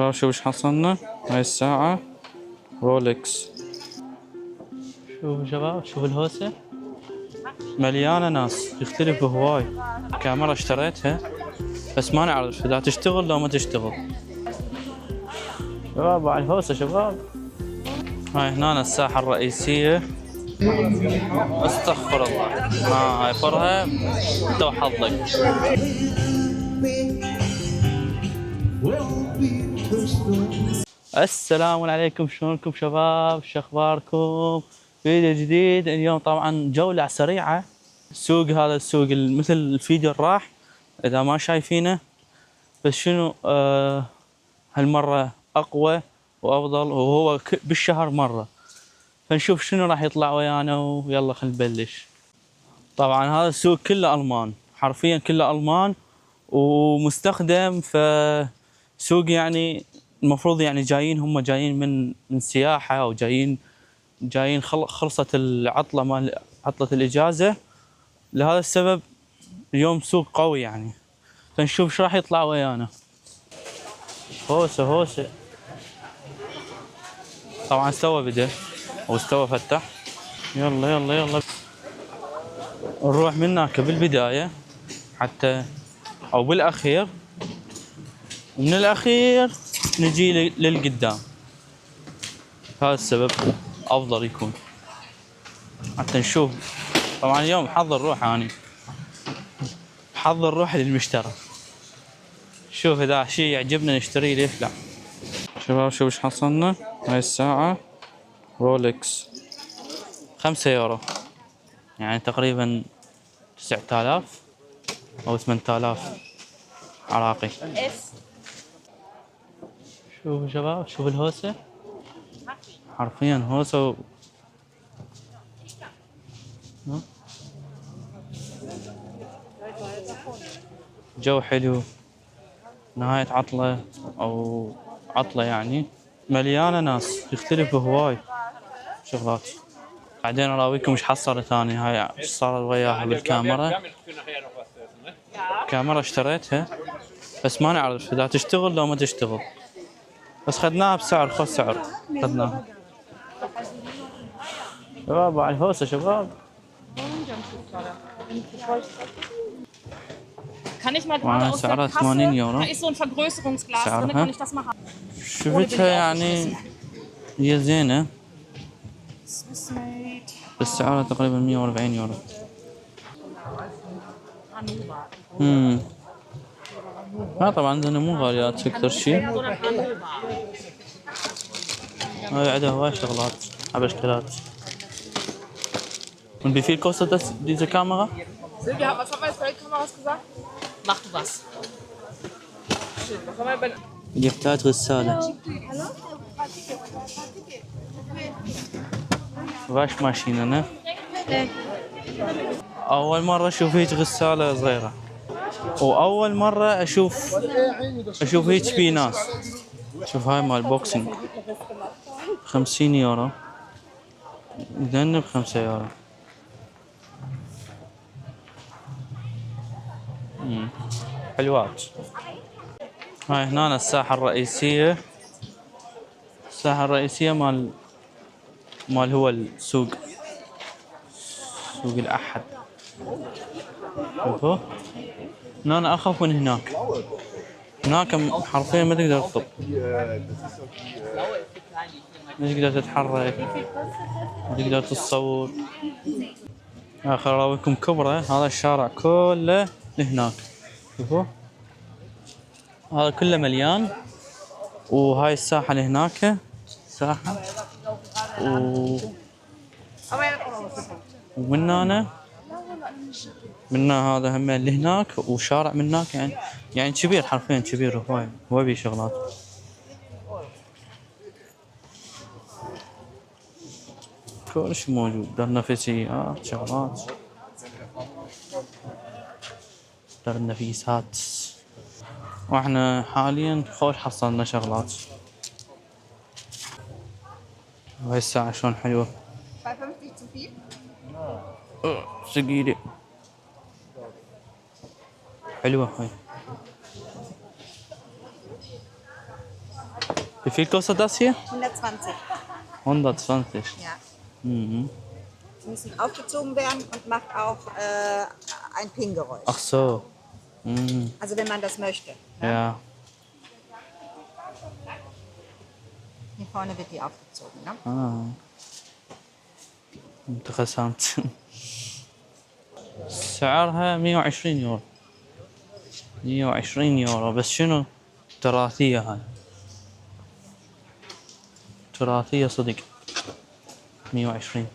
شباب شوف ايش حصلنا. هاي الساعة رولكس. شوفوا شباب، شوفوا الهوسة مليانة ناس، يختلفوا هواي. كاميرا اشتريتها بس ما نعرف اذا تشتغل لو ما تشتغل. شباب على الهوسة شباب. هاي هنا الساحة الرئيسية. استغفر الله. هاي فرها انت وحظك. السلام عليكم، شلونكم شباب؟ شو اخباركم؟ فيديو جديد اليوم، طبعا جولة سريعة. السوق هذا السوق مثل الفيديو راح اذا ما شايفينه، بس شنو هالمرة اقوى وافضل، وهو بالشهر مرة. فنشوف شنو راح يطلع ويانا، ويلا خلينا نبلش. طبعا هذا السوق كله المان، حرفيا كله المان ومستخدم. فسوق يعني المفروض يعني جايين، هم جايين من سياحة، او جايين خلصت العطلة مال عطلة الإجازة. لهذا السبب اليوم سوق قوي يعني. فنشوف ايش راح يطلع ويانا. هوسة هوسة. طبعا استوى بدأ واستوى فتح. يلا يلا يلا نروح من هناك بالبداية حتى، او بالاخير، ومن الاخير نجي للقدام. هذا السبب افضل يكون حتى نشوف. طبعا اليوم حضر روح، اني حضر روح للمشترى. شوف اذا شيء يعجبنا نشتريه، ليش لا. شباب شوف ايش حصلنا. هاي الساعة رولكس 5 يورو، يعني تقريبا 9000 او 8000 عراقي. شوفوا شباب، شوف الهوسة، حرفيا هوسة جو حلو. نهاية عطلة او عطلة يعني مليانة ناس، يختلفوا هواي شغلات. بعدين اراويكم ايش حصلت ثاني. هاي ايش صار وياها بالكاميرا. كاميرا اشتريتها بس ما نعرف اذا تشتغل لو ما تشتغل، بس خذناها بسعر، خذ سعر خذناها. شباب على الهوسة شباب. Kann ich mal gerade aus der سعرها 80 Kasse, يورو da ist so ein Vergrößerungsglas drin, kann ich das mal haben? شفتها يعني هي زينة، Swissmade. بس سعرها تقريبا 140 يورو. Hannover. ها طبعا عندنا مو غاليات اكثر شيء. Sondern Hannover. هاي عندها هواي شغلات اشكالات. Und wie viel kostet das, diese Kamera? Silvia, was haben wir jetzt bei den Kameras gesagt? Mach du was. Was haben wir bei يحتاج غسالة. واش ماشين انا. اول مرة اشوف هيك غسالة صغيرة، واول مرة اشوف هيك في ناس. شوف هاي مال بوكسينج 50 يورو، ذنب 5 يورو. حلوات. هاي هنا الساحة الرئيسية. الساحة الرئيسية مال هو السوق، سوق الأحد. شوفوا هنا أنا أخاف من هناك. هناك حرفيا ما تقدر تطب، ما تقدر تتحرك، ما تقدر تتصور. آخر أراويكم كبرى. هذا الشارع كله لهناك، شوفوا هذا كله مليان. وهاي الساحة لهناك ساحة، ومن هنا هذا هم لهناك، وشارع من هناك. يعني كبير، حرفيا كبير هواي هواي بيه شغلات. كل شيء موجود. دار نفسيات، شغلات، دار النفيسات. واحنا حاليا خوش حصلنا شغلات. وهاي الساعة شلون حلوة. 2,50 zu viel? ثقيلة حلوة هاي. Wie viel kostet das hier? 120. 120. Ja. Mhm. Sie müssen aufgezogen werden und macht auch ein Ping-Geräusch. Ach so. Mhm. Also wenn man das möchte. Ne? Ja. Hier vorne wird die aufgezogen. Ne? Ah. Interessant. سعرها 120 يورو. 120 يورو بس شنو؟ تراثية هاي. تراثية صدق. 120.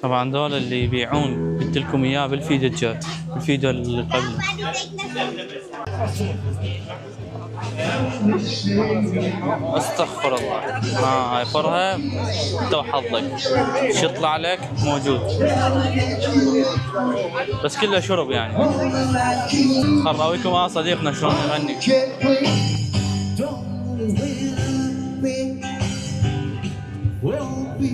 طبعا دول اللي يبيعون قلت لكم اياه بالفيديو الجاي، الفيديو اللي قبله. استغفر الله. هاي فرها انت وحظك، شو يطلع لك موجود، بس كله شرب يعني. خراويكم صديقنا شلون يغني. Won't be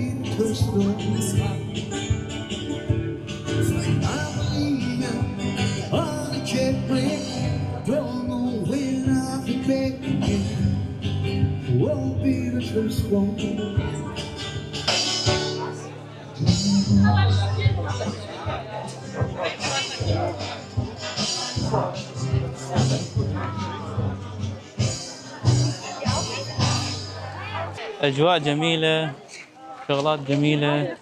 the first one. أجواء جميلة، شغلات جميلة،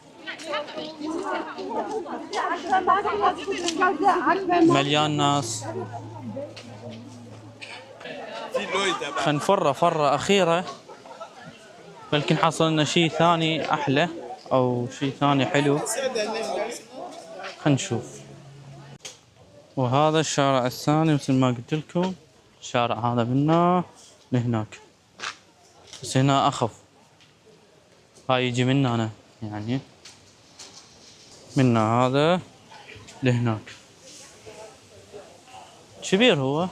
مليان ناس. خنفرة فرة أخيرة، بلكن حصلنا شيء ثاني أحلى أو شيء ثاني حلو. خنشوف. وهذا الشارع الثاني مثل ما قلت لكم، الشارع هذا منا لهناك، بس هنا أخف. هاي يجي منا أنا يعني، منا هذا لهناك. كبير هو.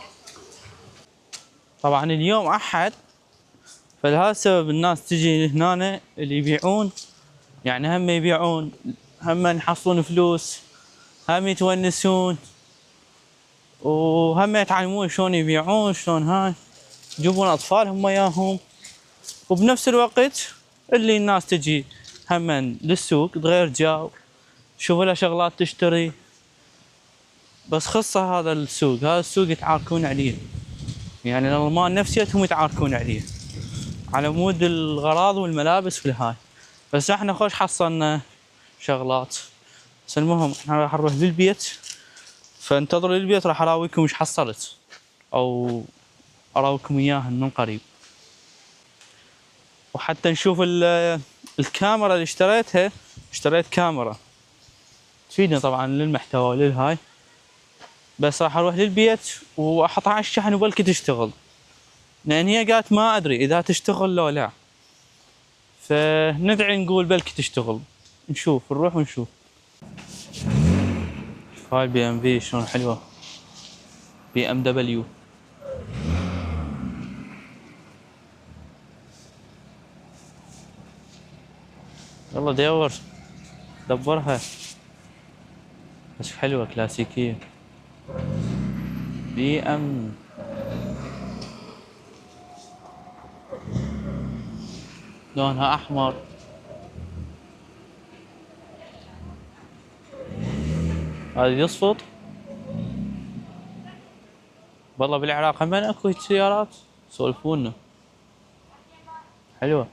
طبعا اليوم أحد، فلهذا السبب الناس تجي هنا اللي يبيعون، يعني هم يبيعون هم يحصلون فلوس، هم يتونسون، وهم يتعلمون شلون يبيعون شلون هاي، يجيبون أطفالهم وياهم. وبنفس الوقت اللي الناس تجي هم للسوق تغير جو، شوفوا له شغلات تشتري. بس خصه هذا السوق، هذا السوق يتعاركون عليه، يعني الألمان نفسيتهم يتعاركون عليه على مود الغراض والملابس في الهاي. بس احنا خوش حصلنا شغلات. بس المهم احنا راح نروح للبيت، فانتظروا للبيت راح اراويكم ايش حصلت، او اراويكم اياهن من قريب. وحتى نشوف الكاميرا اللي اشتريتها، اشتريت كاميرا تفيدنا طبعا للمحتوى وللهاي. بس راح اروح للبيت واحطها على الشحن وبلكي تشتغل، لان هي قالت ما ادري اذا تشتغل لو لا، فندعي نقول بلكي تشتغل. نشوف، نروح ونشوف. هاي البي ام في شلون حلوه، بي ام دبليو. يلا دور دبرها، بس حلوه كلاسيكيه. بي ام لونها احمر. هذا يصفط. والله بالعراق هم اكو سيارات سولفونا حلوه.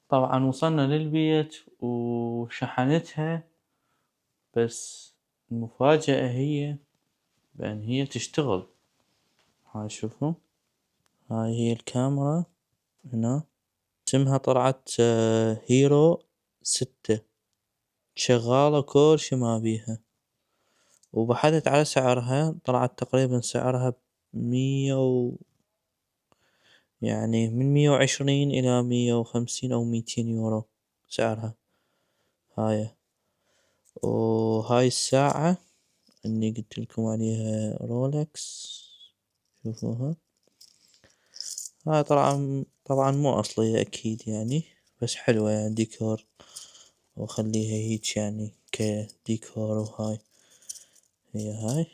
طبعا وصلنا للبيت وشحنتها، بس المفاجأة هي بأن هي تشتغل. هاي شوفوا، هاي هي الكاميرا هنا، اسمها طلعت هيرو 6، شغالة كل شي ما بيها. وبحثت على سعرها، طلعت تقريبا سعرها يعني من 120 إلى 150 أو 200 يورو سعرها هاي. وهاي الساعة اللي قلت لكم عليها رولكس، شوفوها. هاي طبعا مو أصلية أكيد يعني، بس حلوة يعني ديكور، وخليها هيك يعني كديكور. وهاي هي هاي.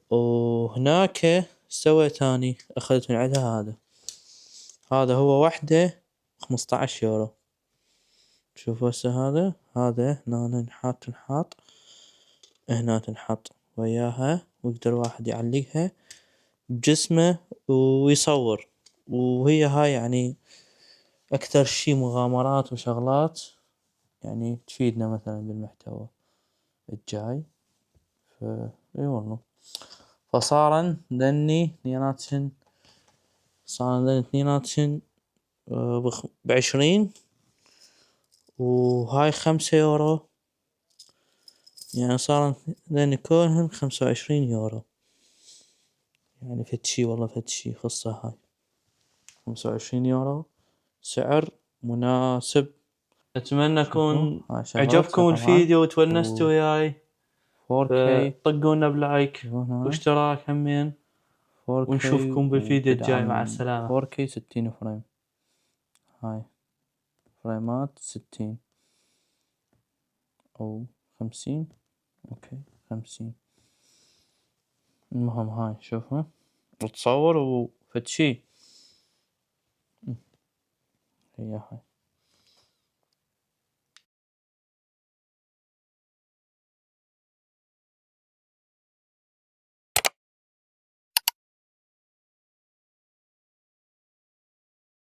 وهناك سويت اني اخذت من عندها هذا هذا هو وحده 15€. شوف هسه هذا هنا هنا تنحط وياها، ويقدر واحد يعلقها بجسمه ويصور. وهي هاي يعني أكثر شي مغامرات وشغلات يعني تفيدنا مثلا بالمحتوى الجاي. اي والله. فصارن ذني اثنيناتهن ب20، وهاي 5€. يعني صارن ذني كلهن 25€. يعني فد شي والله، فد شي قصة هاي. 25€، سعر مناسب. أتمنى يكون هاي شغلتها عجبكم طبعا. الفيديو وتونستوا وياي. 4K طقونا بلايك هنا واشتراك همين، 4K ونشوفكم بالفيديو الجاي. مع وتدعم السلامة. 4K 60 فريم. هاي فريمات 60 أو 50. أوكي 50. المهم هاي شوفها وتصور وفد شي. هي هاي.